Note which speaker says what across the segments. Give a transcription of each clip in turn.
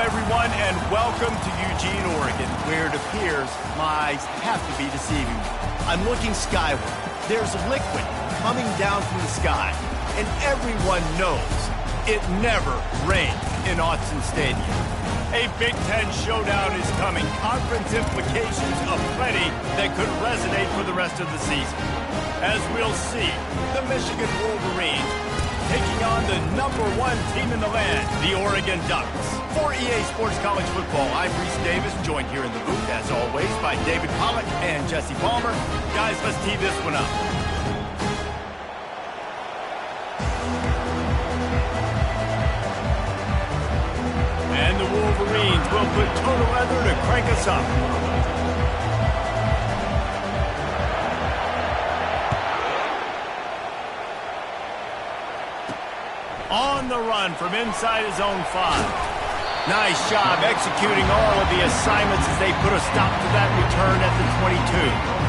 Speaker 1: everyone, and welcome to Eugene, Oregon, where it appears my eyes have to be deceiving me. I'm looking skyward. There's liquid coming down from the sky, and everyone knows it never rains in Autzen Stadium. A Big Ten showdown is coming. Conference implications aplenty that could resonate for the rest of the season. As we'll see, the Michigan Wolverines taking on the #1 team in the land, the Oregon Ducks. For EA Sports College Football, I'm Reese Davis, joined here in the booth, as always, by David Pollack and Jesse Palmer. Guys, let's tee this one up. And the Wolverines will put total leather to crank us up. On the run from inside his own 5. Nice job executing all of the assignments as they put a stop to that return at the 22.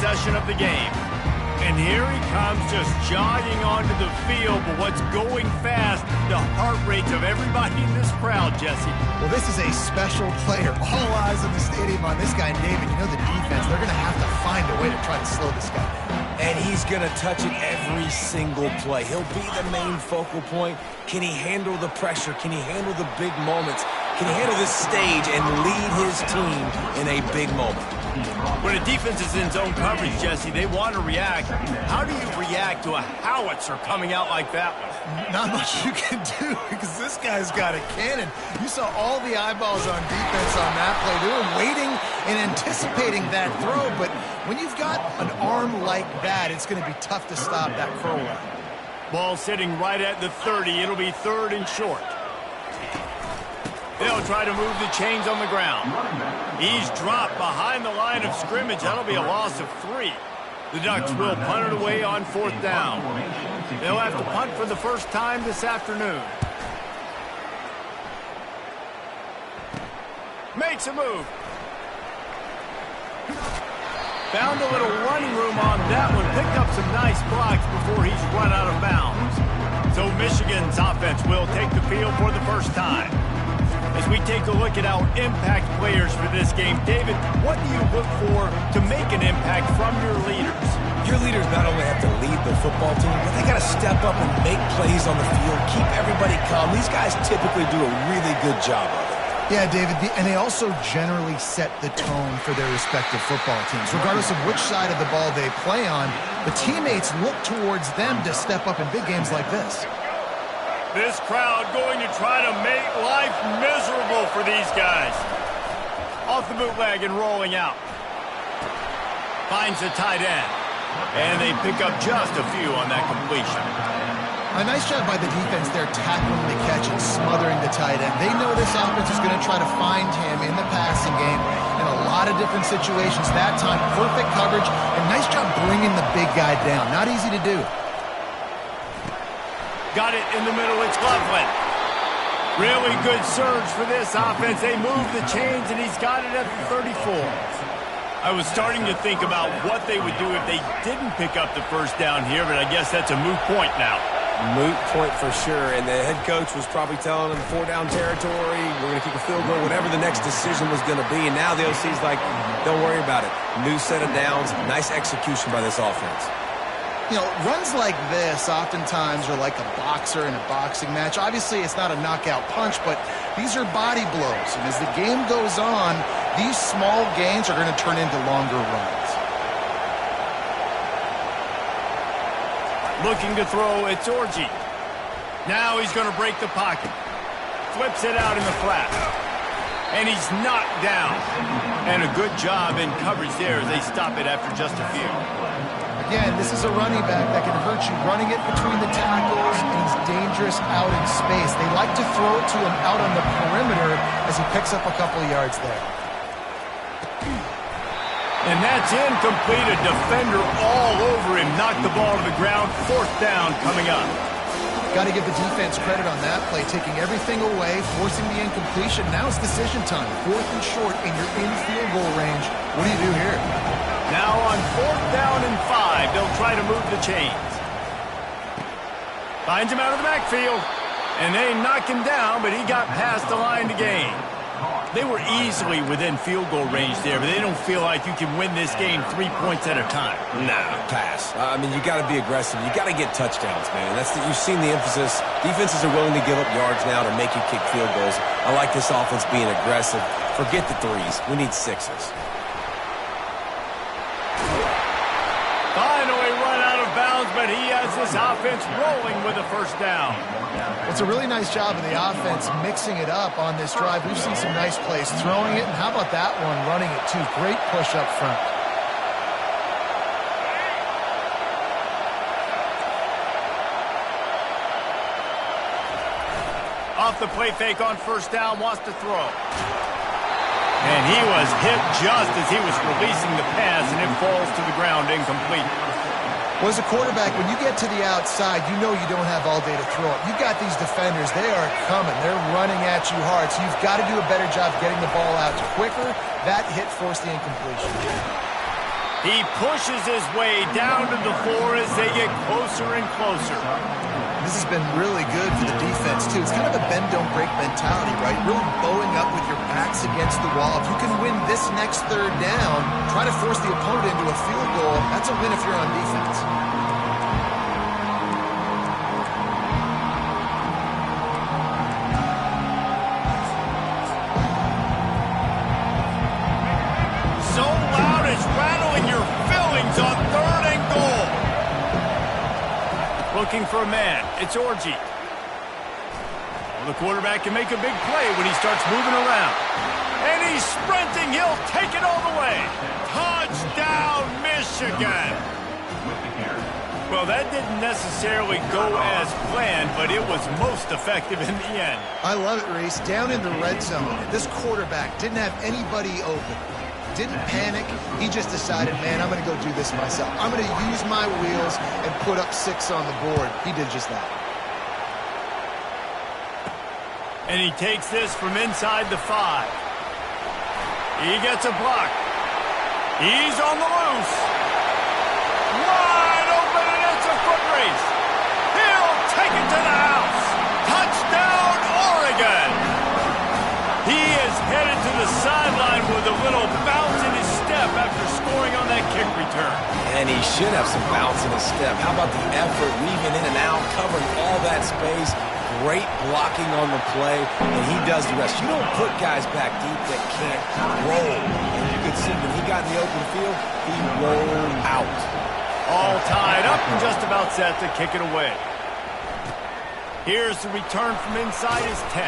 Speaker 1: possession of the game. And here he comes, just jogging onto the field. But what's going fast, the heart rates of everybody in this crowd, Jesse.
Speaker 2: Well, this is a special player. All eyes in the stadium on this guy. And David, you know the defense, they're going to have to find a way to try to slow this guy down.
Speaker 3: And he's going to touch it every single play. He'll be the main focal point. Can he handle the pressure? Can he handle the big moments? Can he handle this stage and lead his team in a big moment?
Speaker 1: When a defense is in zone coverage, Jesse, they want to react. How do you react to a howitzer coming out like that one?
Speaker 2: Not much you can do because this guy's got a cannon. You saw all the eyeballs on defense on that play. They were waiting and anticipating that throw, but when you've got an arm like that, it's going to be tough to stop that curl route.
Speaker 1: Ball sitting right at the 30. It'll be 3rd and short. They'll try to move the chains on the ground. He's dropped behind the line of scrimmage. That'll be a loss of 3. The Ducks will punt it away on 4th down. They'll have to punt for the first time this afternoon. Makes a move. Found a little running room on that one. Picked up some nice blocks before he's run out of bounds. So Michigan's offense will take the field for the first time. As we take a look at our impact players for this game, David, what do you look for to make an impact from your leaders?
Speaker 3: Your leaders not only have to lead the football team, but they got to step up and make plays on the field, keep everybody calm. These guys typically do a really good job of it.
Speaker 2: Yeah, David, and they also generally set the tone for their respective football teams. Regardless of which side of the ball they play on, the teammates look towards them to step up in big games like this.
Speaker 1: This crowd going to try to make life miserable for these guys. Off the bootleg and rolling out. Finds the tight end. And they pick up just a few on that completion.
Speaker 2: A nice job by the defense there, tackling the catch and smothering the tight end. They know this offense is going to try to find him in the passing game in a lot of different situations. That time, perfect coverage, and nice job bringing the big guy down. Not easy to do.
Speaker 1: Got it in the middle. It's Loveland. Really good surge for this offense. They move the chains, and he's got it at the 34. I was starting to think about what they would do if they didn't pick up the first down here, but I guess that's a moot point now.
Speaker 3: Moot point for sure, and the head coach was probably telling them 4-down territory, we're going to kick a field goal, whatever the next decision was going to be, and now the OC's like, don't worry about it. New set of downs, nice execution by this offense.
Speaker 2: You know, runs like this oftentimes are like a boxer in a boxing match. Obviously, it's not a knockout punch, but these are body blows. And as the game goes on, these small gains are going to turn into longer runs.
Speaker 1: Looking to throw, it's Orji. Now he's going to break the pocket. Flips it out in the flat. And he's knocked down. And a good job in coverage there as they stop it after just a few.
Speaker 2: Again, this is a running back that can hurt you running it between the tackles, and he's dangerous out in space. They like to throw it to him out on the perimeter as he picks up a couple of yards there.
Speaker 1: And that's incomplete. A defender all over him. Knocked the ball to the ground. 4th down coming up.
Speaker 2: Got to give the defense credit on that play, taking everything away, forcing the incompletion. Now it's decision time. 4th and short, and you're in field goal range. What do you do here?
Speaker 1: Now on 4th down and 5, they'll try to move the chains. Finds him out of the backfield. And they knock him down, but he got past the line to gain. They were easily within field goal range there, but they don't feel like you can win this game 3 points at a time.
Speaker 3: Nah, pass. I mean, you got to be aggressive. You got to get touchdowns, man. You've seen the emphasis. Defenses are willing to give up yards now to make you kick field goals. I like this offense being aggressive. Forget the 3s. We need 6s.
Speaker 1: Finally run out of bounds, but he has this offense rolling with a 1st down.
Speaker 2: It's a really nice job of the offense mixing it up on this drive. We've seen some nice plays throwing it, and how about that one running it too? Great push up front.
Speaker 1: Off the play fake on 1st down, wants to throw. And he was hit just as he was releasing the pass, and it falls to the ground incomplete.
Speaker 2: Well, as a quarterback, when you get to the outside, you know you don't have all day to throw it. You've got these defenders. They are coming. They're running at you hard, so you've got to do a better job getting the ball out quicker. That hit forced the incompletion.
Speaker 1: He pushes his way down to the floor as they get closer and closer.
Speaker 2: This has been really good for the defense, too. It's kind of a bend-don't-break mentality, right? Really bowing up with your backs against the wall. If you can win this next third down, try to force the opponent into a field goal. That's a win if you're on defense.
Speaker 1: So loud it's rattling your fillings on 3rd and goal. Looking for a man. It's Orji. Well, the quarterback can make a big play when he starts moving around. And he's sprinting. He'll take it all the way. Touchdown, Michigan. Well, that didn't necessarily go as planned, but it was most effective in the end.
Speaker 2: I love it, Reese. Down in the red zone, this quarterback didn't have anybody open. Didn't panic. He just decided, man, I'm going to go do this myself. I'm going to use my wheels and put up 6 on the board. He did just that.
Speaker 1: And he takes this from inside the 5. He gets a block. He's on the loose. Wide open, and it's a foot race. He'll take it to the house. Touchdown, Oregon. He is headed to the sideline with a little bounce in his step after scoring on that kick return.
Speaker 3: And he should have some bounce in his step. How about the effort, weaving in and out, covering all that space. Great blocking on the play, and he does the rest. You don't put guys back deep that can't roll. And you could see when he got in the open field, he rolled out.
Speaker 1: All tied up and just about set to kick it away. Here's the return from inside his 10.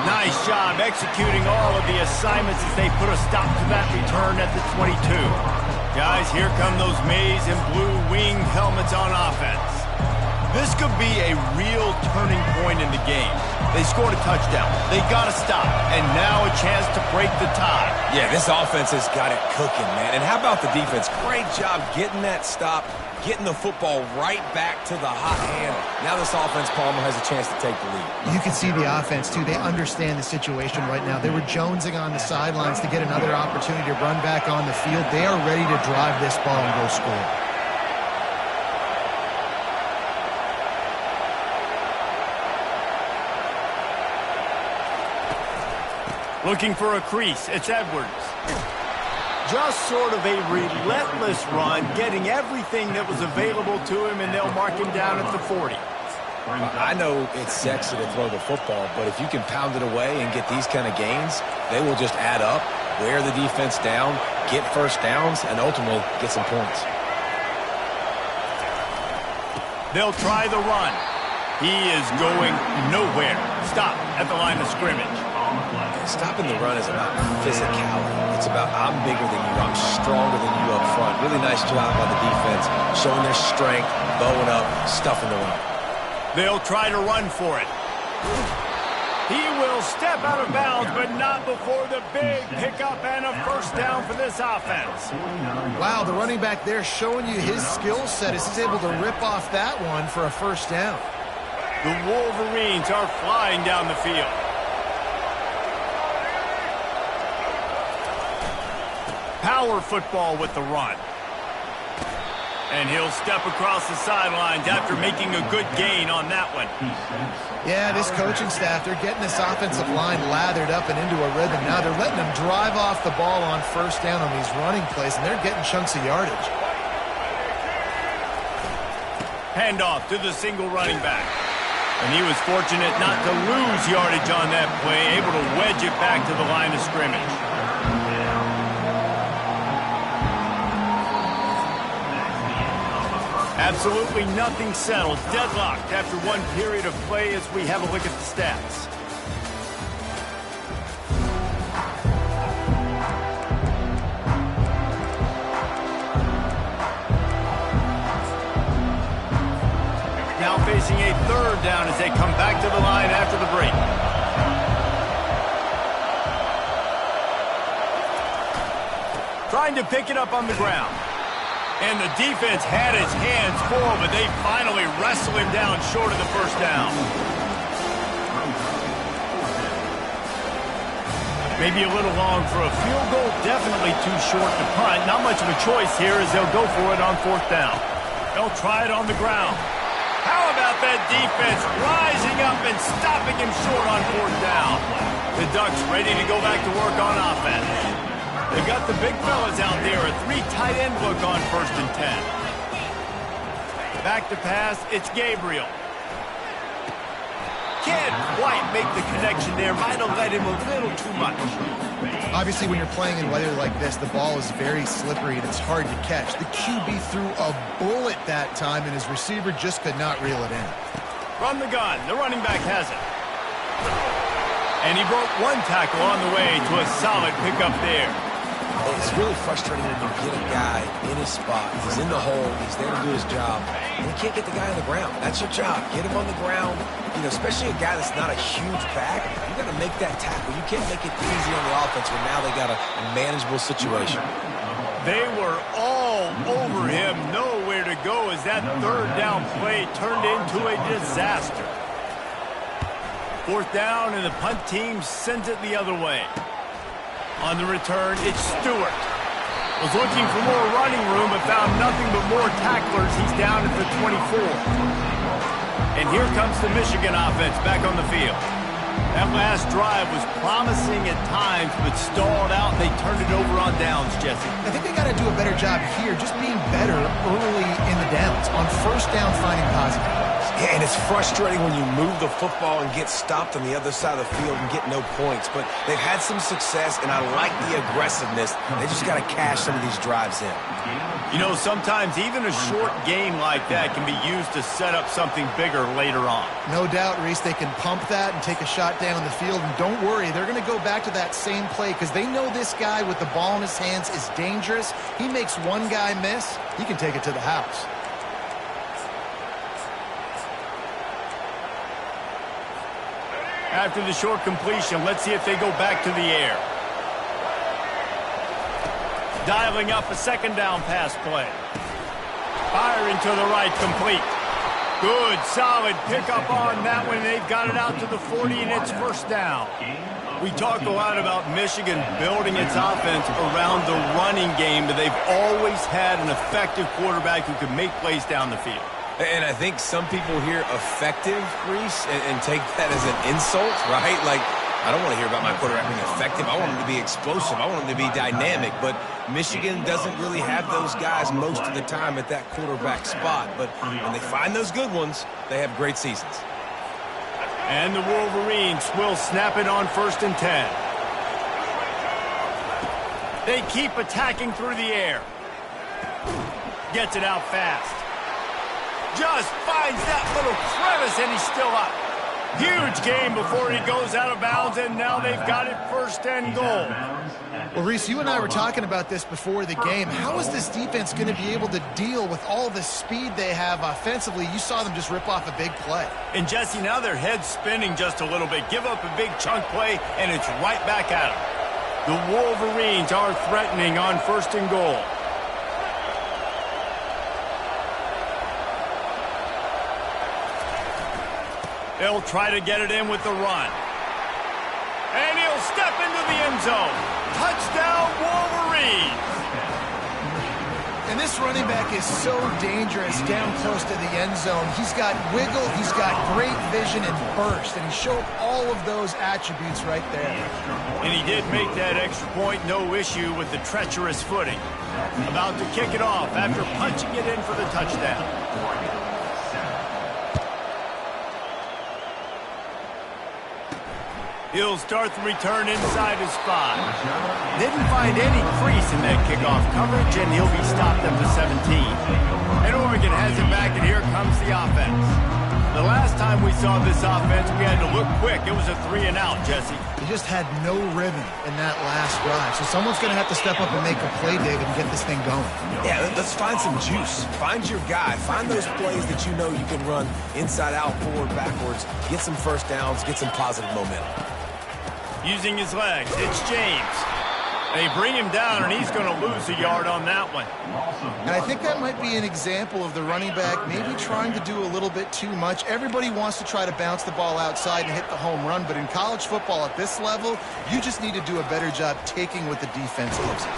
Speaker 1: Nice job executing all of the assignments as they put a stop to that return at the 22. Guys, here come those maize and blue winged helmets on offense. This could be a real turning point in the game. They scored a touchdown. They got to stop. And now a chance to break the tie.
Speaker 3: Yeah, this offense has got it cooking, man. And how about the defense? Great job getting that stop, getting the football right back to the hot hand. Now this offense, Palmer, has a chance to take the lead.
Speaker 2: You can see the offense, too. They understand the situation right now. They were jonesing on the sidelines to get another opportunity to run back on the field. They are ready to drive this ball and go score.
Speaker 1: Looking for a crease. It's Edwards. Just sort of a relentless run, getting everything that was available to him, and they'll mark him down at the 40.
Speaker 3: I know it's sexy to throw the football, but if you can pound it away and get these kind of gains, they will just add up, wear the defense down, get first downs, and ultimately get some points.
Speaker 1: They'll try the run. He is going nowhere. Stop at the line of scrimmage.
Speaker 3: Stopping the run is about physicality. It's about I'm bigger than you, I'm stronger than you up front. Really nice job by the defense, showing their strength, bowing up, stuffing the run.
Speaker 1: They'll try to run for it. He will step out of bounds, but not before the big pickup and a first down for this offense.
Speaker 2: Wow, the running back there showing you his skill set as he's able to rip off that one for a first down.
Speaker 1: The Wolverines are flying down the field. Power football with the run. And he'll step across the sidelines after making a good gain on that one.
Speaker 2: Yeah, this coaching staff, they're getting this offensive line lathered up and into a rhythm. Now they're letting them drive off the ball on first down on these running plays, and they're getting chunks of yardage.
Speaker 1: Handoff to the single running back. And he was fortunate not to lose yardage on that play, able to wedge it back to the line of scrimmage. Absolutely nothing settled. Deadlocked after one period of play as we have a look at the stats. Now facing a third down as they come back to the line after the break. Trying to pick it up on the ground. And the defense had his hands full, but they finally wrestle him down short of the first down. Maybe a little long for a field goal, definitely too short to punt. Not much of a choice here as they'll go for it on 4th down. They'll try it on the ground. How about that defense rising up and stopping him short on 4th down? The Ducks ready to go back to work on offense. They've got the big fellas out there, a 3 tight end look on 1st and 10. Back to pass, it's Gabriel. Can't quite make the connection there. Might have let him a little too much.
Speaker 2: Obviously, when you're playing in weather like this, the ball is very slippery and it's hard to catch. The QB threw a bullet that time, and his receiver just could not reel it in.
Speaker 1: From the gun, the running back has it. And he broke 1 tackle on the way to a solid pickup there.
Speaker 3: It's really frustrating when you get a guy in his spot. He's in the hole. He's there to do his job. And you can't get the guy on the ground. That's your job. Get him on the ground. You know, especially a guy that's not a huge back. You got to make that tackle. You can't make it easy on the offense when now they got a manageable situation.
Speaker 1: They were all over him. Nowhere to go as that 3rd down play turned into a disaster. 4th down, and the punt team sends it the other way. On the return, it's Stewart. Was looking for more running room, but found nothing but more tacklers. He's down at the 24. And here comes the Michigan offense back on the field. That last drive was promising at times, but stalled out. They turned it over on downs, Jesse.
Speaker 2: I think they got to do a better job here, just being better early in the downs. On 1st down, finding positive.
Speaker 3: Yeah, and it's frustrating when you move the football and get stopped on the other side of the field and get no points. But they've had some success, and I like the aggressiveness. They just got to cash some of these drives in.
Speaker 1: You know, sometimes even a short game like that can be used to set up something bigger later on.
Speaker 2: No doubt, Reese, they can pump that and take a shot down the field. And don't worry, they're going to go back to that same play because they know this guy with the ball in his hands is dangerous. He makes one guy miss, he can take it to the house.
Speaker 1: After the short completion, let's see if they go back to the air. Dialing up a 2nd down pass play. Firing to the right, complete. Good, solid pickup on that one. They've got it out to the 40, and it's 1st down. We talk a lot about Michigan building its offense around the running game, but they've always had an effective quarterback who can make plays down the field.
Speaker 3: And I think some people hear effective, Reese, and take that as an insult, right? Like, I don't want to hear about my quarterback being effective. I want him to be explosive. I want him to be dynamic. But Michigan doesn't really have those guys most of the time at that quarterback spot. But when they find those good ones, they have great seasons.
Speaker 1: And the Wolverines will snap it on 1st and 10. They keep attacking through the air. Gets it out fast. Just finds that little crevice, and he's still up. Huge game before he goes out of bounds, and now they've got it 1st and goal.
Speaker 2: Well, Reese, you and I were talking about this before the game. How is this defense going to be able to deal with all the speed they have offensively? You saw them just rip off a big play.
Speaker 1: And, Jesse, now their head's spinning just a little bit. Give up a big chunk play, and it's right back at them. The Wolverines are threatening on 1st and goal. They'll try to get it in with the run. And he'll step into the end zone. Touchdown, Wolverines!
Speaker 2: And this running back is so dangerous down close to the end zone. He's got wiggle, he's got great vision and burst, and he showed all of those attributes right there.
Speaker 1: And he did make that extra point, no issue with the treacherous footing. About to kick it off after punching it in for the touchdown. He'll start the return inside his 5. Didn't find any crease in that kickoff coverage, and he'll be stopped up to 17. And Oregon has it back, and here comes the offense. The last time we saw this offense, we had to look quick. It was a 3-and-out, Jesse.
Speaker 2: He just had no rhythm in that last drive. So someone's going to have to step up and make a play, David, and get this thing going.
Speaker 3: Yeah, let's find some juice. Find your guy. Find those plays that you know you can run inside out, forward, backwards. Get some 1st downs. Get some positive momentum.
Speaker 1: Using his legs, it's James. They bring him down, and he's going to lose a yard on that one.
Speaker 2: And I think that might be an example of the running back maybe trying to do a little bit too much. Everybody wants to try to bounce the ball outside and hit the home run, but in college football at this level, you just need to do a better job taking what the defense gives you.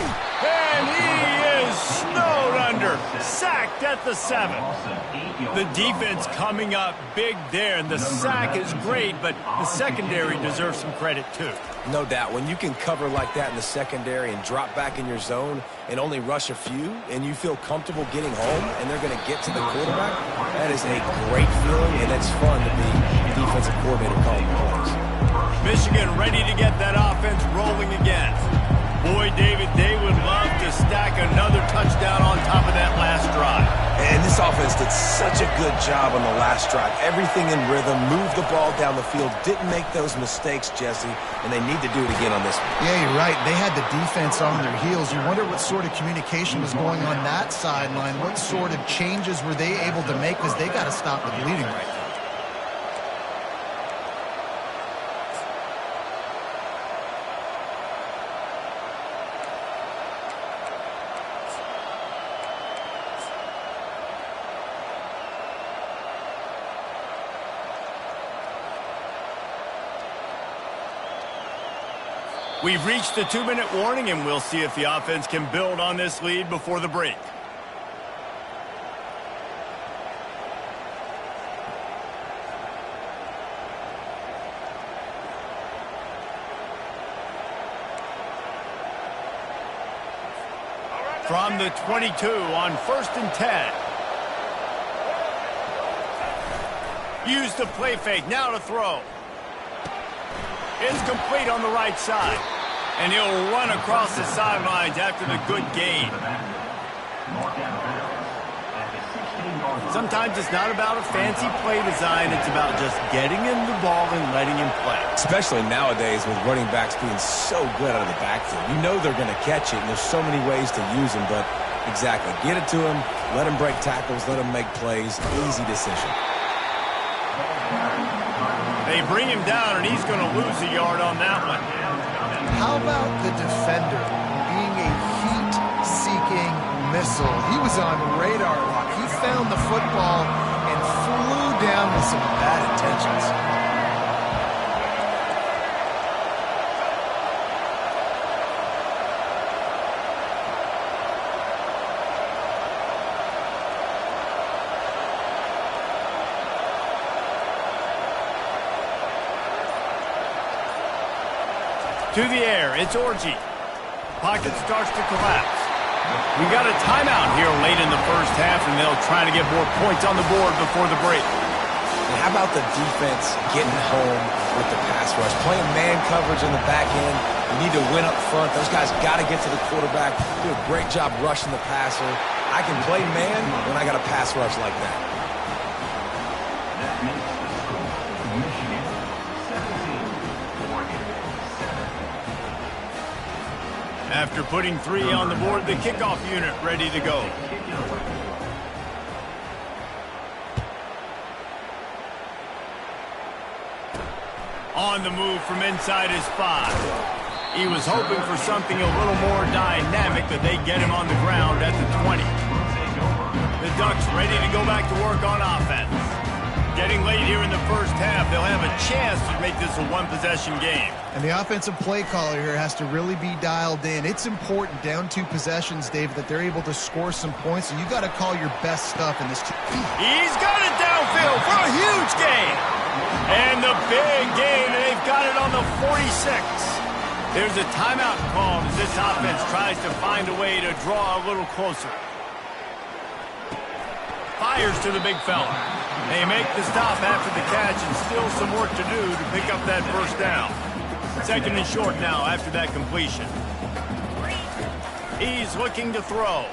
Speaker 1: And he is snowed under, sacked at the 7. The defense coming up big there, and the sack is great, but the secondary deserves some credit too.
Speaker 3: No doubt. When you can cover like that in the secondary and drop back in your zone and only rush a few, and you feel comfortable getting home and they're going to get to the quarterback, that is a great feeling, and it's fun to be the defensive coordinator calling the plays.
Speaker 1: Michigan ready to get that offense rolling again. Boy, David, they would love to stack another touchdown on top of that last drive.
Speaker 3: And this offense did such a good job on the last drive. Everything in rhythm, moved the ball down the field, didn't make those mistakes, Jesse, and they need to do it again on this one.
Speaker 2: Yeah, you're right. They had the defense on their heels. You wonder what sort of communication was going on that sideline. What sort of changes were they able to make, because they got to stop the bleeding right now.
Speaker 1: We've reached the 2-minute warning, and we'll see if the offense can build on this lead before the break. From the 22 on 1st and 10. Use the play fake, now to throw. It's complete on the right side. And he'll run across the sidelines after the good gain. Sometimes it's not about a fancy play design. It's about just getting him the ball and letting him play.
Speaker 3: Especially nowadays with running backs being so good out of the backfield. You know they're going to catch it, and there's so many ways to use them. But exactly, get it to him, let him break tackles, let him make plays. Easy decision.
Speaker 1: They bring him down, and he's going to lose a yard on that one.
Speaker 2: How about the defender being a heat-seeking missile? He was on radar lock. He found the football and flew down with some bad intentions.
Speaker 1: To the air, it's Orji. Pocket starts to collapse. We got a timeout here late in the first half, and they'll try to get more points on the board before the break.
Speaker 3: And how about the defense getting home with the pass rush? Playing man coverage in the back end. You need to win up front. Those guys got to get to the quarterback. Do a great job rushing the passer. I can play man when I got a pass rush like that.
Speaker 1: After putting 3 on the board, the kickoff unit ready to go. On the move from inside his 5. He was hoping for something a little more dynamic, but they get him on the ground at the 20. The Ducks ready to go back to work on offense. Getting late here in the first half, they'll have a chance to make this a one-possession game.
Speaker 2: And the offensive play caller here has to really be dialed in. It's important down 2 possessions, David, that they're able to score some points, and you got to call your best stuff in this.
Speaker 1: He's got it downfield for a huge gain. And the big gain, they've got it on the 46. There's a timeout called as this offense tries to find a way to draw a little closer. Fires to the big fella. They make the stop after the catch, and still some work to do to pick up that first down. 2nd and short now after that completion. He's looking to throw.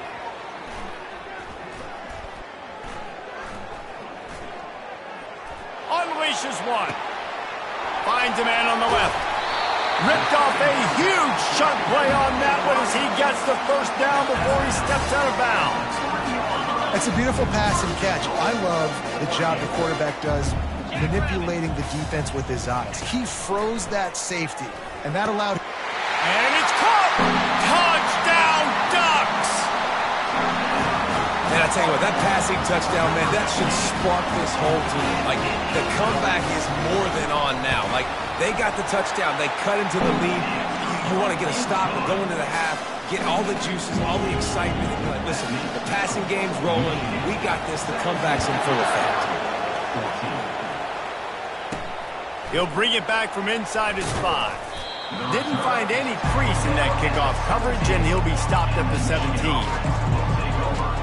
Speaker 1: Unleashes one. Finds a man on the left. Ripped off a huge chunk play on that one as he gets the first down before he steps out of bounds.
Speaker 2: It's a beautiful pass and catch. I love the job the quarterback does manipulating the defense with his eyes. He froze that safety, and that allowed...
Speaker 1: And it's caught!
Speaker 3: tell you what, that passing touchdown, man, that should spark this whole team. Like, the comeback is more than on now. Like, they got the touchdown. They cut into the lead. You want to get a stop and go into the half, get all the juices, all the excitement. And be like, listen, the passing game's rolling. We got this. The comeback's in full effect.
Speaker 1: He'll bring it back from inside his 5. Didn't find any crease in that kickoff coverage, and he'll be stopped at the 17.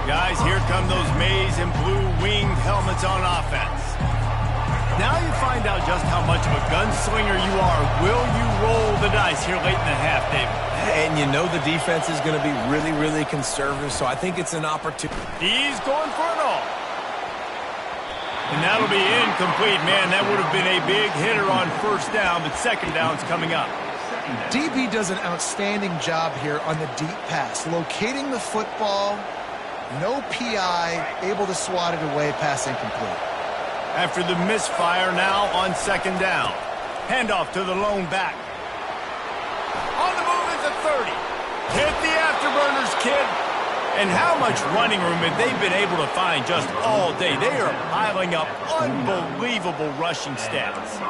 Speaker 1: Guys, here come those maize and blue winged helmets on offense. Now you find out just how much of a gunslinger you are. Will you roll the dice here late in the half, David?
Speaker 3: And you know the defense is going to be really, really conservative, so I think it's an opportunity.
Speaker 1: He's going for it all. And that'll be incomplete, man. That would have been a big hitter on first down, but second down's coming up.
Speaker 2: DB does an outstanding job here on the deep pass, locating the football, no PI, able to swat it away, pass incomplete.
Speaker 1: After the misfire, now on second down. Handoff to the lone back. On the move at the 30. Hit the afterburners, kid. And how much running room have they been able to find just all day? They are piling up unbelievable rushing stats.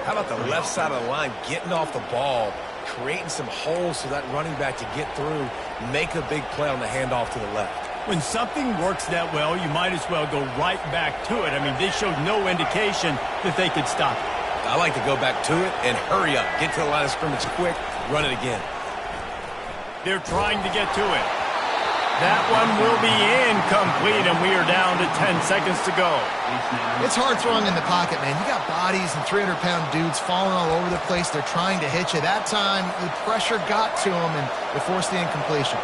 Speaker 3: How about the left side of the line getting off the ball, creating some holes so that running back to get through, make a big play on the handoff to the left.
Speaker 1: When something works that well, you might as well go right back to it. I mean, they showed no indication that they could stop it.
Speaker 3: I like to go back to it and hurry up. Get to the line of scrimmage quick, run it again.
Speaker 1: They're trying to get to it. That one will be incomplete, and we are down to 10 seconds to go.
Speaker 2: It's hard throwing in the pocket, man. You got bodies and 300-pound dudes falling all over the place. They're trying to hit you. That time, the pressure got to them, and they forced the incompletion.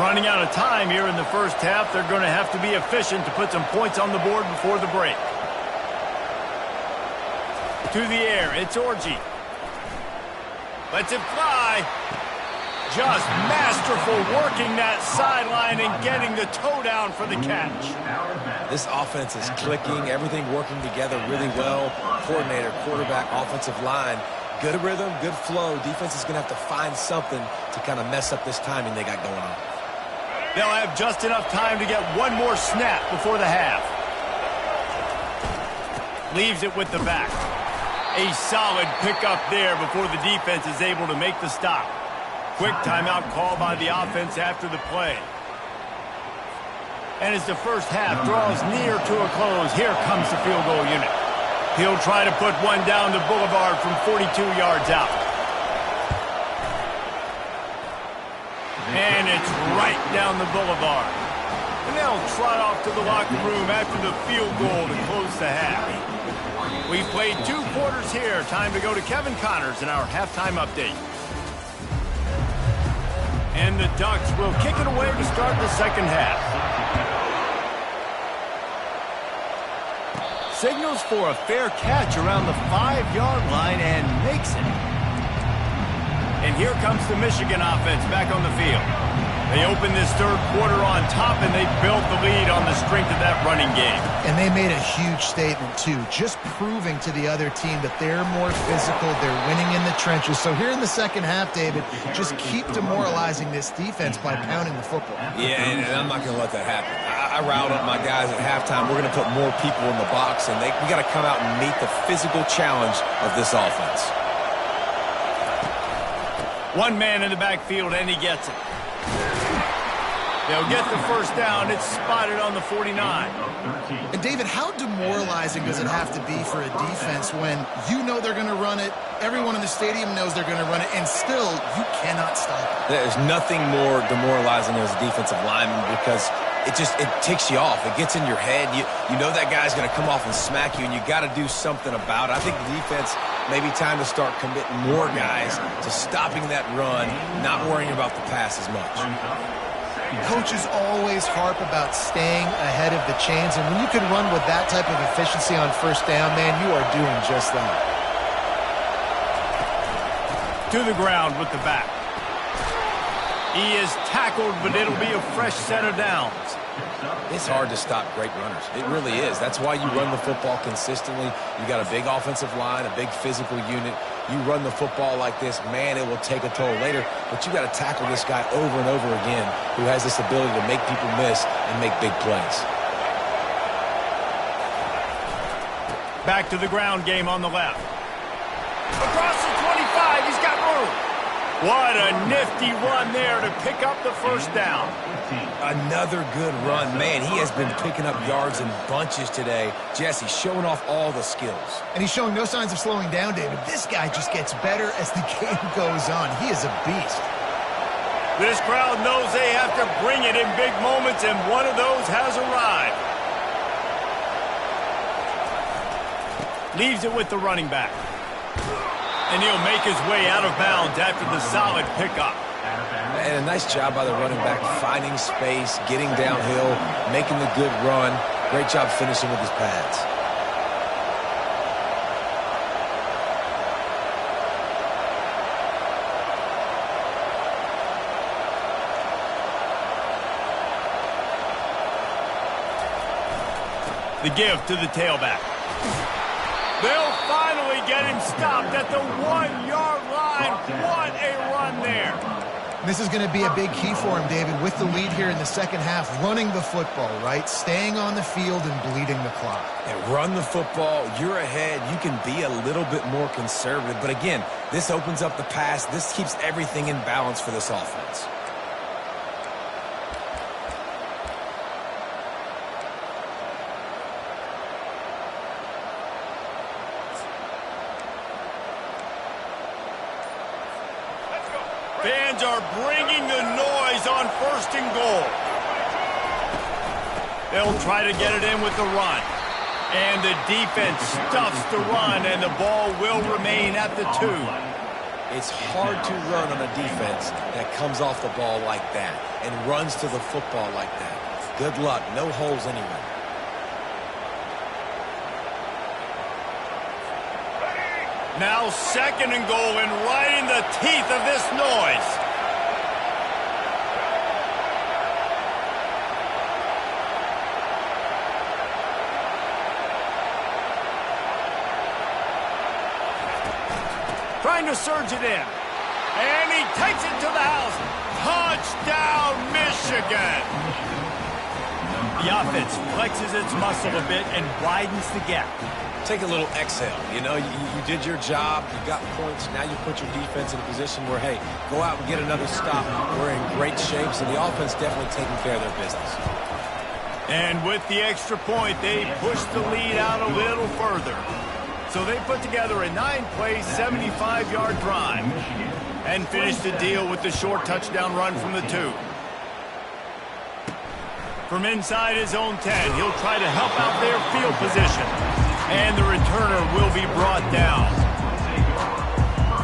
Speaker 1: Running out of time here in the first half. They're going to have to be efficient to put some points on the board before the break. To the air, it's Orji. Lets it fly. Just masterful working that sideline and getting the toe down for the catch.
Speaker 3: This offense is clicking, everything working together really well. Coordinator, quarterback, offensive line. Good rhythm, good flow. Defense is going to have to find something to kind of mess up this timing they got going on.
Speaker 1: They'll have just enough time to get one more snap before the half. Leaves it with the back. A solid pickup there before the defense is able to make the stop. Quick timeout call by the offense after the play. And as the first half draws near to a close, here comes the field goal unit. He'll try to put one down the boulevard from 42 yards out. And it's right down the boulevard. And they'll trot off to the locker room after the field goal to close the half. We've played 2 quarters here. Time to go to Kevin Connors in our halftime update. And the Ducks will kick it away to start the second half. Signals for a fair catch around the 5-yard line and makes it. And here comes the Michigan offense back on the field. They open this third quarter on top, and they built the lead on the strength of that running game.
Speaker 2: And they made a huge statement, too, just proving to the other team that they're more physical, they're winning in the trenches. So here in the second half, David, just keep demoralizing this defense by pounding the football.
Speaker 3: Yeah, and I'm not going to let that happen. I riled up my guys at halftime. We're going to put more people in the box, and we got to come out and meet the physical challenge of this offense.
Speaker 1: One man in the backfield, and he gets it. They'll get the first down. It's spotted on the 49.
Speaker 2: And, David, how demoralizing does it have to be for a defense when you know they're going to run it, everyone in the stadium knows they're going to run it, and still you cannot stop it?
Speaker 3: There's nothing more demoralizing as a defensive lineman because it ticks you off. It gets in your head. You know that guy's going to come off and smack you, and you got to do something about it. I think the defense maybe time to start committing more guys to stopping that run, not worrying about the pass as much.
Speaker 2: Coaches always harp about staying ahead of the chains, and when you can run with that type of efficiency on first down, man, you are doing just that.
Speaker 1: To the ground with the back. He is tackled, but it'll be a fresh set of downs.
Speaker 3: It's hard to stop great runners. It really is. That's why you run the football consistently. You got a big offensive line, a big physical unit. You run the football like this, man, it will take a toll later. But you got to tackle this guy over and over again who has this ability to make people miss and make big plays.
Speaker 1: Back to the ground game on the left. Across the 25, he's got room. What a nifty run there to pick up the first down.
Speaker 3: Another good run. Man, he has been picking up yards in bunches today. Jesse showing off all the skills.
Speaker 2: And he's showing no signs of slowing down, David. This guy just gets better as the game goes on. He is a beast.
Speaker 1: This crowd knows they have to bring it in big moments, and one of those has arrived. Leaves it with the running back. And he'll make his way out of bounds after the solid pickup.
Speaker 3: And a nice job by the running back, finding space, getting downhill, making the good run. Great job finishing with his pads.
Speaker 1: The give to the tailback. They'll finally get him stopped at the 1-yard line. What a run there.
Speaker 2: This is going to be a big key for him, David, with the lead here in the second half, running the football, right? Staying on the field and bleeding the clock.
Speaker 3: And run the football, you're ahead, you can be a little bit more conservative. But again, this opens up the pass. This keeps everything in balance for this offense.
Speaker 1: Fans are bringing the noise on 1st and goal. They'll try to get it in with the run. And the defense stuffs the run, and the ball will remain at the 2.
Speaker 3: It's hard to run on a defense that comes off the ball like that and runs to the football like that. Good luck. No holes anywhere.
Speaker 1: Now 2nd and goal, and right in the teeth of this noise. Trying to surge it in. And he takes it to the house. Touchdown, Michigan. The offense flexes its muscle a bit and widens the gap.
Speaker 3: Take a little exhale. You know, you did your job. You got points. Now you put your defense in a position where, hey, go out and get another stop. We're in great shape, so the offense definitely taking care of their business.
Speaker 1: And with the extra point, they push the lead out a little further. So they put together a 9-play, 75-yard drive and finish the deal with the short touchdown run from the 2. From inside his own 10, he'll try to help out their field position. And the returner will be brought down.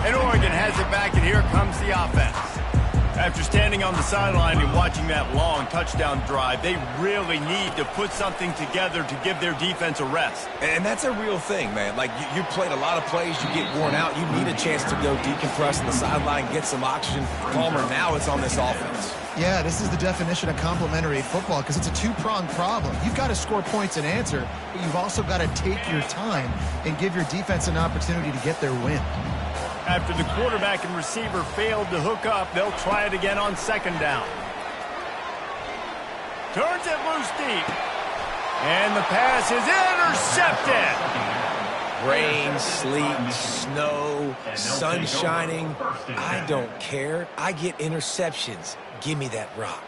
Speaker 1: And Oregon has it back, and here comes the offense. After standing on the sideline and watching that long touchdown drive, they really need to put something together to give their defense a rest.
Speaker 3: And that's a real thing, man. Like, you played a lot of plays, you get worn out, you need a chance to go decompress on the sideline, get some oxygen. Palmer, now it's on this offense.
Speaker 2: Yeah, this is the definition of complementary football because it's a two-pronged problem. You've got to score points and answer, but you've also got to take your time and give your defense an opportunity to get their win.
Speaker 1: After the quarterback and receiver failed to hook up, they'll try it again on 2nd down. Turns it loose deep. And the pass is intercepted.
Speaker 3: Rain, sleet, snow, sun shining. I don't care. I get interceptions. Give me that rock.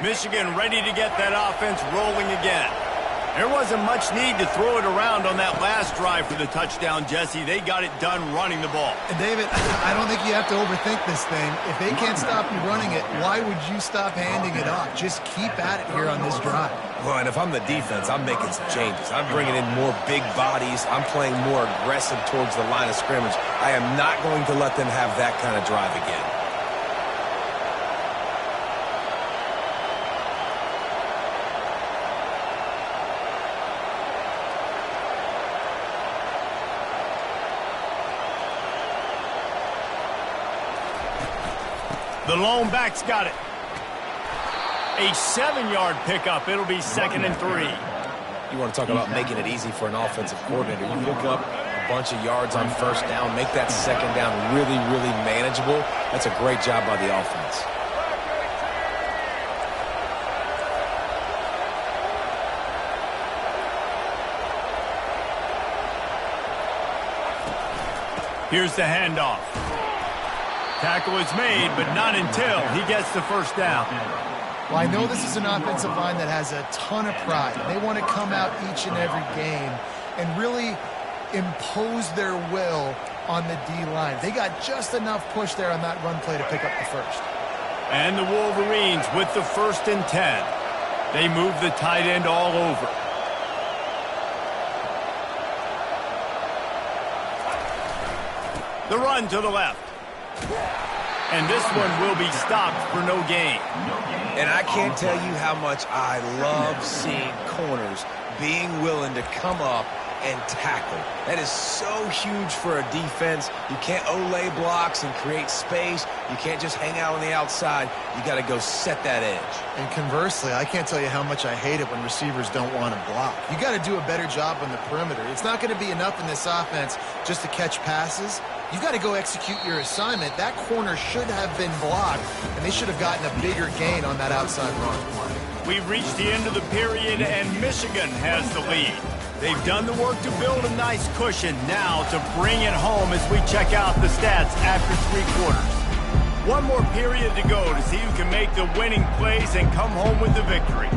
Speaker 1: Michigan ready to get that offense rolling again. There wasn't much need to throw it around on that last drive for the touchdown, Jesse. They got it done running the ball.
Speaker 2: And David, I don't think you have to overthink this thing. If they can't stop you running it, why would you stop handing it off? Just keep at it here on this drive.
Speaker 3: Well, and if I'm the defense, I'm making some changes. I'm bringing in more big bodies. I'm playing more aggressive towards the line of scrimmage. I am not going to let them have that kind of drive again.
Speaker 1: The lone back's got it. A 7-yard pickup. It'll be 2nd and 3.
Speaker 3: You want to talk about making it easy for an offensive coordinator. You pick up a bunch of yards on first down, make that second down really, really manageable. That's a great job by the offense.
Speaker 1: Here's the handoff. Tackle is made, but not until he gets the first down.
Speaker 2: Well, I know this is an offensive line that has a ton of pride. They want to come out each and every game and really impose their will on the D-line. They got just enough push there on that run play to pick up the first.
Speaker 1: And the Wolverines with the 1st and 10. They move the tight end all over. The run to the left. And this one will be stopped for no gain.
Speaker 3: And I can't tell you how much I love seeing corners being willing to come up and tackle. That is so huge for a defense. You can't olay blocks and create space. You can't just hang out on the outside. You got to go set that edge.
Speaker 2: And conversely, I can't tell you how much I hate it when receivers don't want to block. You got to do a better job on the perimeter. It's not going to be enough in this offense just to catch passes. You've got to go execute your assignment. That corner should have been blocked, and they should have gotten a bigger gain on that outside run.
Speaker 1: We've reached the end of the period, and Michigan has the lead. They've done the work to build a nice cushion. Now to bring it home as we check out the stats after 3 quarters. One more period to go to see who can make the winning plays and come home with the victory.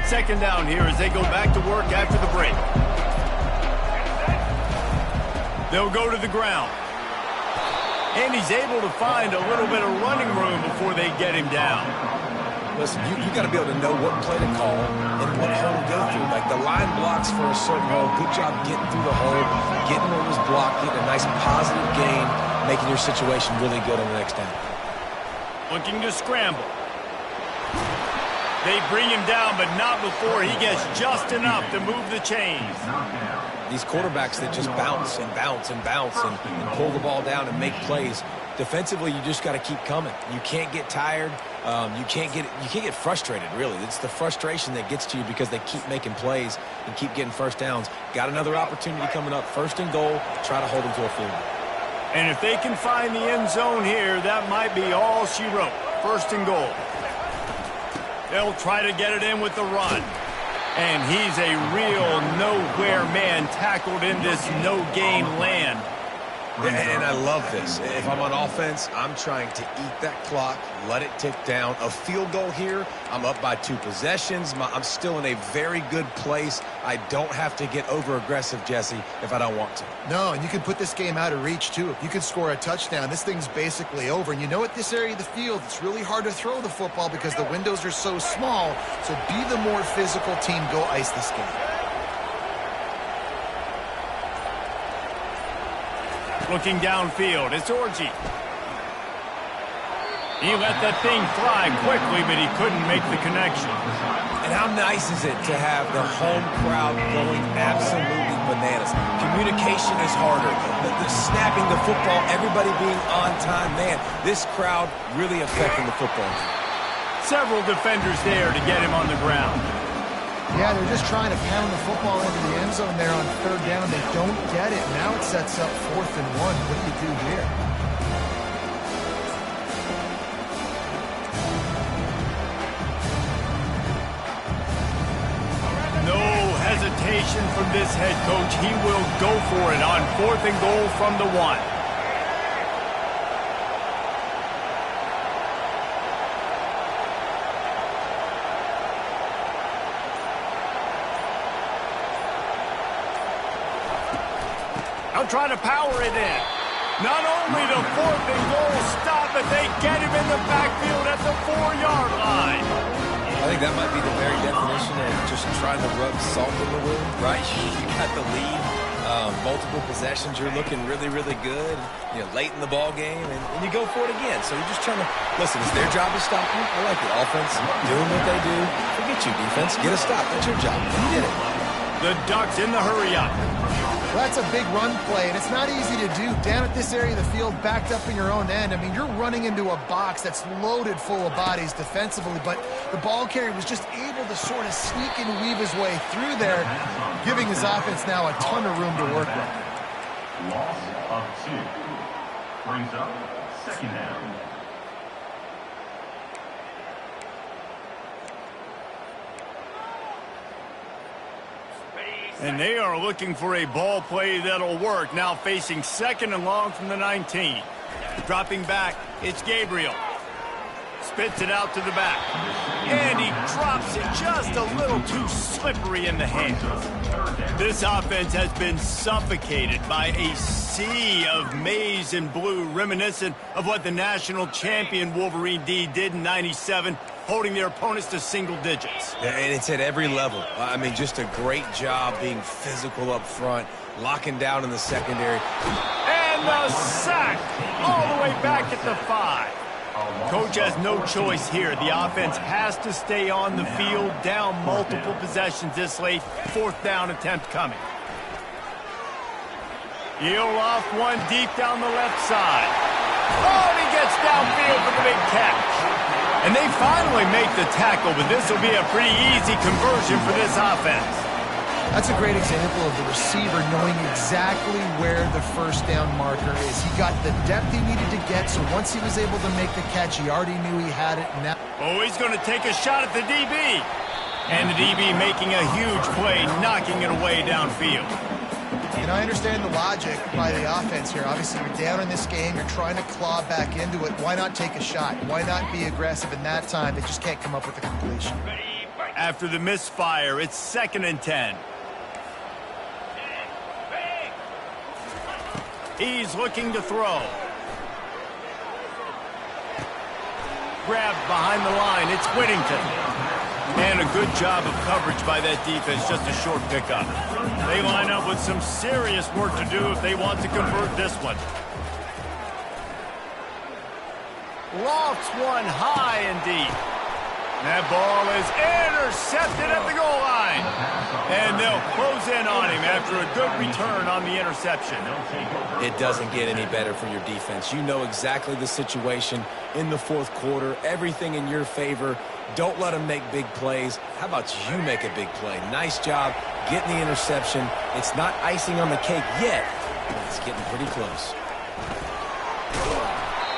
Speaker 1: Second down here as they go back to work after the break. They'll go to the ground. And he's able to find a little bit of running room before they get him down.
Speaker 3: Listen, you got to be able to know what play to call and what hole to go through. Like the line blocks for a certain hole. Good job getting through the hole, getting what was blocked, getting a nice positive gain, making your situation really good on the next down.
Speaker 1: Looking to scramble. They bring him down, but not before he gets just enough to move the chains.
Speaker 3: These quarterbacks that just bounce and bounce and bounce and pull the ball down and make plays. Defensively, you just got to keep coming. You can't get tired. You can't get frustrated, really. It's the frustration that gets to you because they keep making plays and keep getting first downs. Got another opportunity coming up. 1st and goal. Try to hold them to a field goal.
Speaker 1: And if they can find the end zone here, that might be all she wrote. 1st and goal. They'll try to get it in with the run. And he's a real nowhere man tackled in this no-gain land.
Speaker 3: And I love this. If I'm on offense, I'm trying to eat that clock, let it tick down. A field goal here, I'm up by 2 possessions. I'm still in a very good place. I don't have to get over-aggressive, Jesse, if I don't want to.
Speaker 2: No, and you can put this game out of reach, too. If you can score a touchdown, this thing's basically over. And you know, at this area of the field, it's really hard to throw the football because the windows are so small. So be the more physical team. Go ice this game.
Speaker 1: Looking downfield, it's Orji. He let that thing fly quickly, but he couldn't make the connection.
Speaker 3: And how nice is it to have the home crowd going absolutely bananas? Communication is harder. The snapping the football, everybody being on time. Man, this crowd really affecting the football.
Speaker 1: Several defenders there to get him on the ground.
Speaker 2: Yeah, they're just trying to pound the football into the end zone there on 3rd down. They don't get it. Now it sets up 4th and 1. What do you do here?
Speaker 1: No hesitation from this head coach. He will go for it on 4th and goal from the 1. They'll try to power it in. Not only the 4th and goal stop, but they get him in the backfield at the 4-yard line.
Speaker 3: I think that might be the very definition of just trying to rub salt in the wound, right? You got the lead, multiple possessions, you're looking really, really good, late in the ball game, and you go for it again. So you're just trying to, listen, it's their job to stop you. I like it. Offense, doing what they do. Forget you, defense. Get a stop. That's your job. You did it.
Speaker 1: The Ducks in the hurry-up.
Speaker 2: Well, that's a big run play, and it's not easy to do down at this area of the field, backed up in your own end. I mean, you're running into a box that's loaded full of bodies defensively, but the ball carrier was just able to sort of sneak and weave his way through there, giving his offense now a ton of room to work with.
Speaker 4: Loss of 2. Brings up second down.
Speaker 1: And they are looking for a ball play that'll work. Now facing 2nd and long from the 19. Dropping back, it's Gabriel. Spits it out to the back. And he drops it just a little too slippery in the hands. This offense has been suffocated by a sea of maize and blue, reminiscent of what the national champion Wolverine D did in '97, holding their opponents to single digits.
Speaker 3: Yeah, and it's at every level. I mean, just a great job being physical up front, locking down in the secondary.
Speaker 1: And the sack all the way back at the 5. Coach has no choice here. The offense has to stay on the field, down multiple possessions this late. 4th down attempt coming. He'll off one deep down the left side. Oh, and he gets downfield for the big catch. And they finally make the tackle, but this will be a pretty easy conversion for this offense.
Speaker 2: That's a great example of the receiver knowing exactly where the first down marker is. He got the depth he needed to get, so once he was able to make the catch, he already knew he had it. Now,
Speaker 1: oh, he's going to take a shot at the DB. And the DB making a huge play, knocking it away downfield.
Speaker 2: And I understand the logic by the offense here. Obviously, you're down in this game. You're trying to claw back into it. Why not take a shot? Why not be aggressive in that time? They just can't come up with a completion.
Speaker 1: After the misfire, it's 2nd and 10. He's looking to throw. Grabbed behind the line. It's Whittington. And a good job of coverage by that defense. Just a short pickup. They line up with some serious work to do if they want to convert this one. Lofts one high and deep. That ball is intercepted at the goal line. And they'll close in on him after a good return on the interception.
Speaker 3: It doesn't get any better for your defense. You know exactly the situation in the 4th quarter. Everything in your favor. Don't let them make big plays. How about you make a big play? Nice job getting the interception. It's not icing on the cake yet, but it's getting pretty close.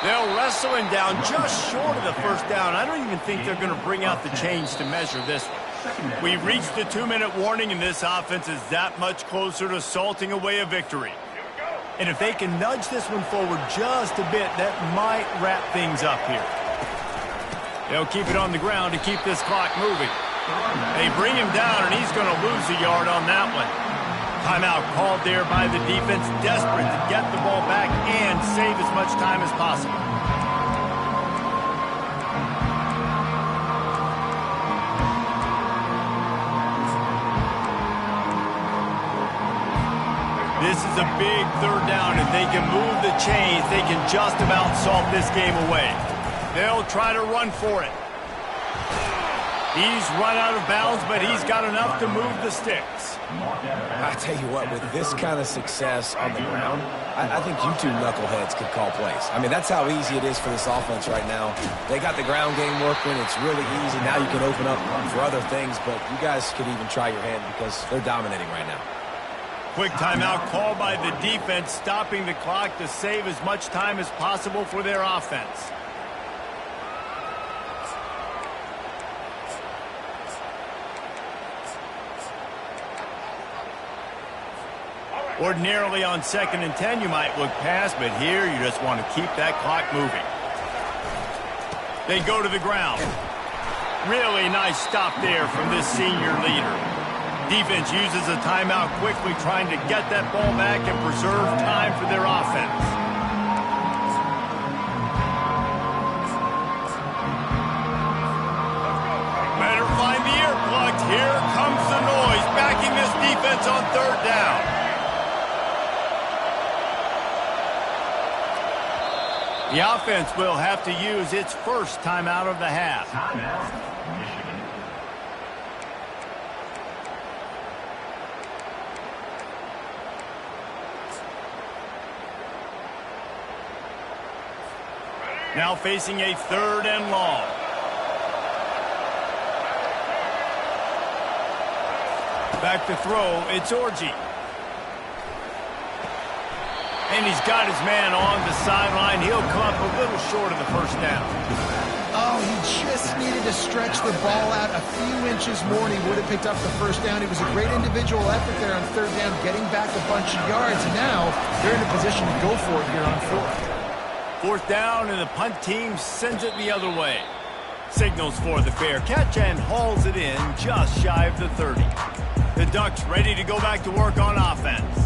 Speaker 1: They'll wrestle him down just short of the 1st down. I don't even think they're going to bring out the chains to measure this one. We've reached the 2-minute warning, and this offense is that much closer to salting away a victory. And if they can nudge this one forward just a bit, that might wrap things up here. They'll keep it on the ground to keep this clock moving. They bring him down, and he's going to lose a yard on that one. Timeout called there by the defense, desperate to get the ball back and save as much time as possible. This is a big 3rd down. If they can move the chains, they can just about salt this game away. They'll try to run for it. He's run out of bounds, but he's got enough to move the sticks.
Speaker 3: I tell you what, with this kind of success on the ground, I think you two knuckleheads could call plays. I mean, that's how easy it is for this offense right now. They got the ground game working. It's really easy. Now you can open up for other things, but you guys could even try your hand because they're dominating right now.
Speaker 1: Quick timeout called by the defense, stopping the clock to save as much time as possible for their offense. Ordinarily on 2nd and 10, you might look past, but here you just want to keep that clock moving. They go to the ground. Really nice stop there from this senior leader. Defense uses a timeout quickly, trying to get that ball back and preserve time for their offense. Better attacking this defense on third down. The offense will have to use its first timeout of the half.
Speaker 4: Timeout, Michigan.
Speaker 1: Now facing a third and long. Back to throw, it's Orji. And he's got his man on the sideline. He'll come up a little short of the first down.
Speaker 2: Oh, he just needed to stretch the ball out a few inches more and he would have picked up the first down. It was a great individual effort there on third down, getting back a bunch of yards. And now they're in a position to go for it here on fourth.
Speaker 1: Fourth down, and the punt team sends it the other way. Signals for the fair catch and hauls it in just shy of the 30. The Ducks ready to go back to work on offense.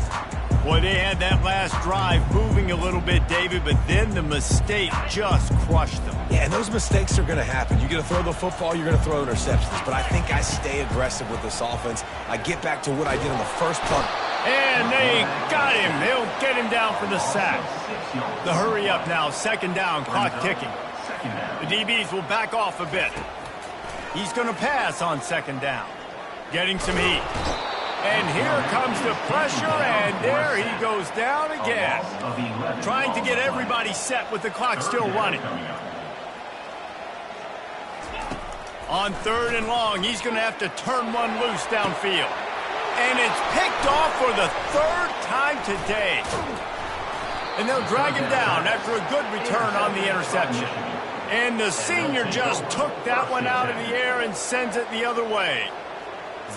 Speaker 1: Boy, they had that last drive moving a little bit, David, but then the mistake just crushed them.
Speaker 3: Yeah, and those mistakes are going to happen. You're going to throw the football, you're going to throw interceptions. But I think I stay aggressive with this offense. I get back to what I did on the first punt.
Speaker 1: And they got him. They'll get him down for the sack. The hurry up now, second down, clock ticking. The DBs will back off a bit. He's going to pass on second down. Getting some heat. And here comes the pressure, and there he goes down again. Trying to get everybody set with the clock still running. On third and long, he's going to have to turn one loose downfield. And it's picked off for the third time today. And they'll drag him down after a good return on the interception. And the senior just took that one out of the air and sends it the other way.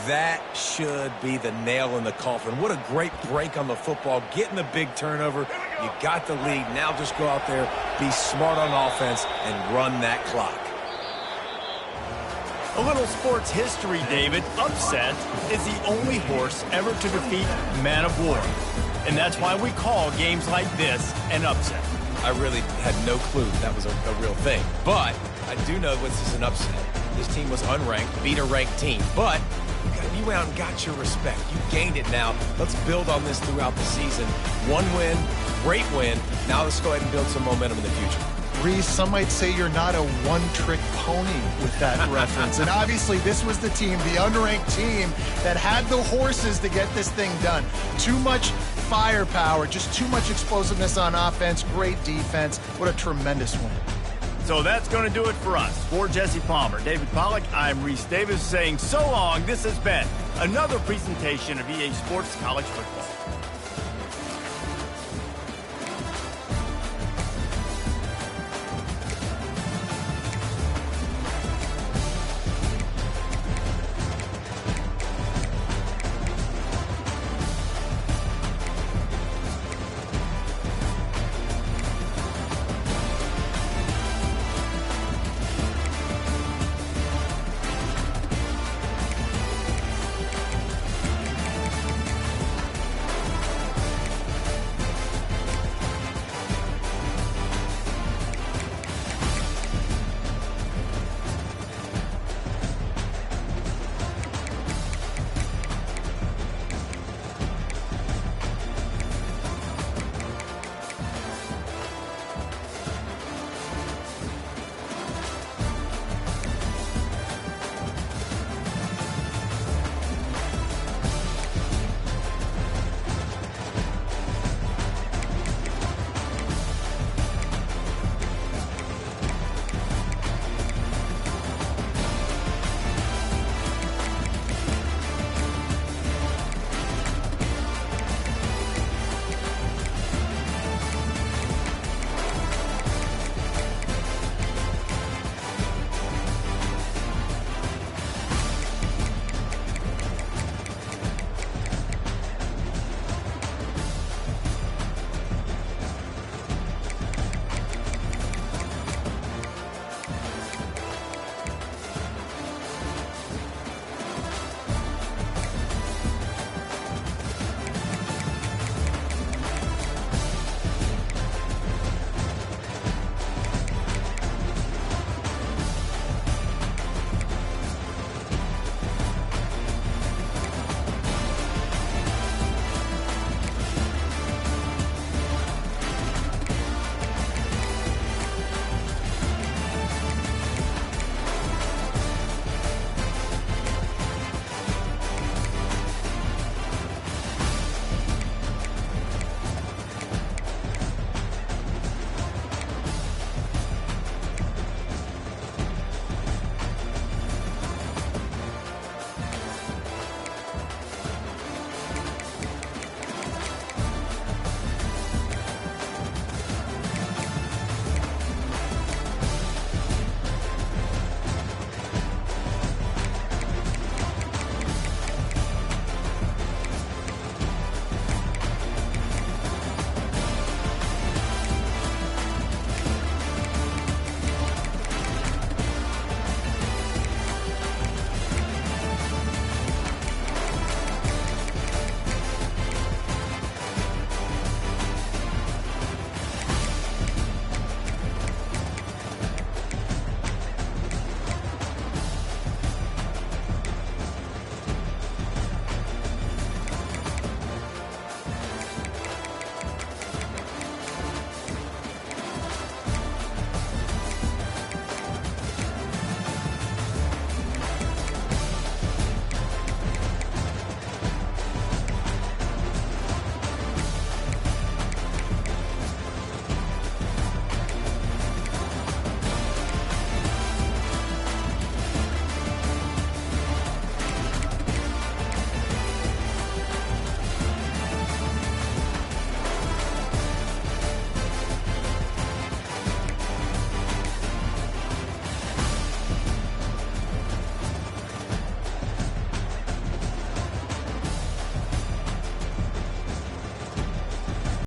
Speaker 3: That should be the nail in the coffin. What a great break on the football. Getting the big turnover. You got the lead. Now just go out there, be smart on offense, and run that clock.
Speaker 1: A little sports history, David. Upset is the only horse ever to defeat Man of War. And that's why we call games like this an upset.
Speaker 3: I really had no clue that was a real thing. But I do know this is an upset. This team was unranked, beat a ranked team. But you went out and got your respect. You gained it now. Let's build on this throughout the season. One win, great win. Now let's go ahead and build some momentum in the future.
Speaker 2: Reese, some might say you're not a one-trick pony with that reference. And obviously this was the team, the unranked team, that had the horses to get this thing done. Too much firepower, just too much explosiveness on offense, great defense. What a tremendous win.
Speaker 1: So that's going to do it for us. For Jesse Palmer, David Pollack, I'm Reese Davis saying so long. This has been another presentation of EA Sports College Football.